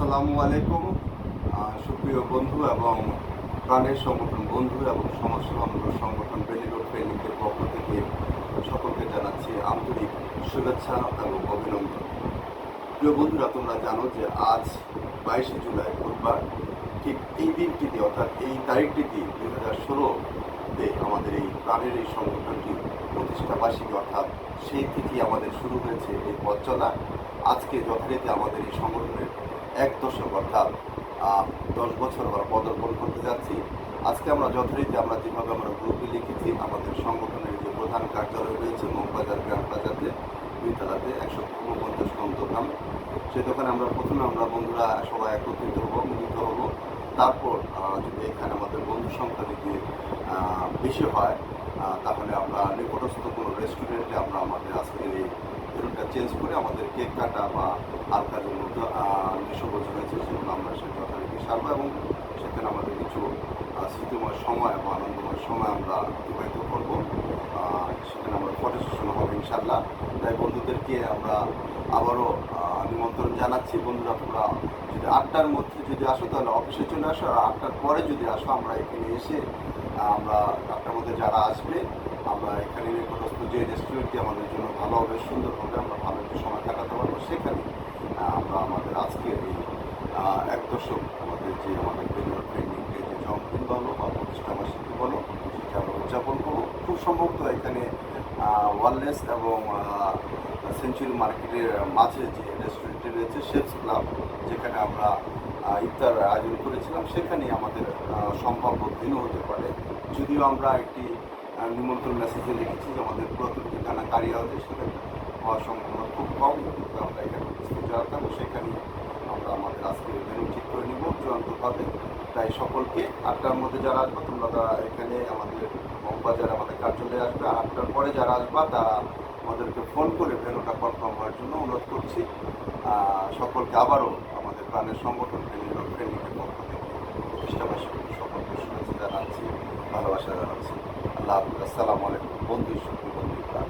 আসসালামু আলাইকুম সুপ্রিয় বন্ধু এবং প্রাণের সংগঠন বন্ধু এবং সমাজসেবামূলক সংগঠন বেলিরোড ট্রেনিংয়ের পক্ষ থেকে সকলকে জানাচ্ছি আন্তরিক শুভেচ্ছা এবং অভিনন্দন। প্রিয় বন্ধুরা, তোমরা জানো যে আজ 22শে জুলাই বুধবার, ঠিক এই দিনটিতে অর্থাৎ এই তারিখটিতে 2016-তে আমাদের এই প্রাণের এই সংগঠনটি প্রতিষ্ঠা বার্ষিকী, অর্থাৎ সেই থেকে আমাদের শুরু হয়েছে এই পথ চলা। আজকে যথারীতি আমাদের এই সংগঠনের 1 দশক অর্থাৎ 10 বছর আমরা পদার্পণ করতে যাচ্ছি। আজকে আমরা যথারীতি আমরা যেভাবে আমরা গ্রুপে লিখেছি, আমাদের সংগঠনের যে প্রধান কার্যালয় রয়েছে মগবাজার গ্রাম বাজারে 2 তলাতে 149 নং দোকান, সেই দোকানে আমরা প্রথমে আমরা বন্ধুরা সবাই একত্রিত হব, মিলিত হব। তারপর যদি এখানে আমাদের বন্ধু সংখ্যা যদি বেশি হয় তাহলে আমরা নিকটস্থ কোনো রেস্টুরেন্টে আমরা আমাদের আজকের এই রুটটা চেঞ্জ করে আমাদের কেক কাটা বা হালকা যে মধ্যে যেসব রয়েছে সেগুলো আমরা সে যথারীতি সারবো এবং সেখানে আমাদের কিছু স্মৃতিময় সময় বা আনন্দময় সময় আমরা অতিবাহিত করবো। সেখানে আমরা ফটো সেশন হবে ইনশাল্লাহ। তাই বন্ধুদেরকে আমরা আবারও নিমন্ত্রণ জানাচ্ছি। বন্ধুরা, তোমরা যদি 8টার মধ্যে যদি আসো তাহলে অফিসে চলে আসো, আর 8টার পরে যদি আসো আমরা এখানে এসে আমরা 8টার মধ্যে যারা আসবে আমরা এখানে নিকটস্থ যে রেস্টুরেন্টটি আমাদের জন্য ভালো হবে, সুন্দর হবে, আমরা ভালো একটু সময় কাটাতে পারবো, সেখানে আমরা আমাদের আজকের এই 1 দশক আমাদের বেলিরোড ট্রেনিংকে যে জন্মদিন বলো বা প্রতিষ্ঠা বার্ষিকী বলো সেটা আমরা উদযাপন করবো। খুব সম্ভবত এখানে ওয়ালনেস এবং সেঞ্চুরি মার্কেটের মাঝে যে রেস্টুরেন্টটি রয়েছে শেফস ক্লাব, যেখানে আমরা ইফতার আয়োজন করেছিলাম, সেখানেই আমাদের সম্ভাব্য ভিন্ন হতে পারে। যদিও আমরা একটি নিমন্ত্রণ মেসেজে লিখেছি যে আমাদের পুরাতন ঠিকানা কারিয়া হতে, সেখানে হওয়ার সম্ভাবনা খুব কম, কিন্তু আমরা এখানে উপস্থিত রাখতাম, সেখানে আমরা আমাদের আজকের ভেন্যু ঠিক করে নিব চূড়ান্তভাবে। তাই সকলকে 8টার মধ্যে যারা আসবে তোমরা এখানে আমাদের মগবাজার আমাদের কার্যালয়ে আসবে, আর 8টার পরে যারা আসবা তারা আমাদেরকে ফোন করে ভেন্যুটা কনফার্ম হওয়ার জন্য অনুরোধ করছি। সকলকে আবারও আমাদের প্রাণের সংগঠন বেলিরোড ট্রেনিংয়ের পক্ষ থেকে প্রতিষ্ঠা বার্ষিকী সকলকে শুভেচ্ছা জানাচ্ছি, ভালোবাসা জানাচ্ছি। আল্লাহ হাফিজ। আসসালামু আলাইকুম বন্ধু, সুপ্রিয় বন্ধু প্রাণ।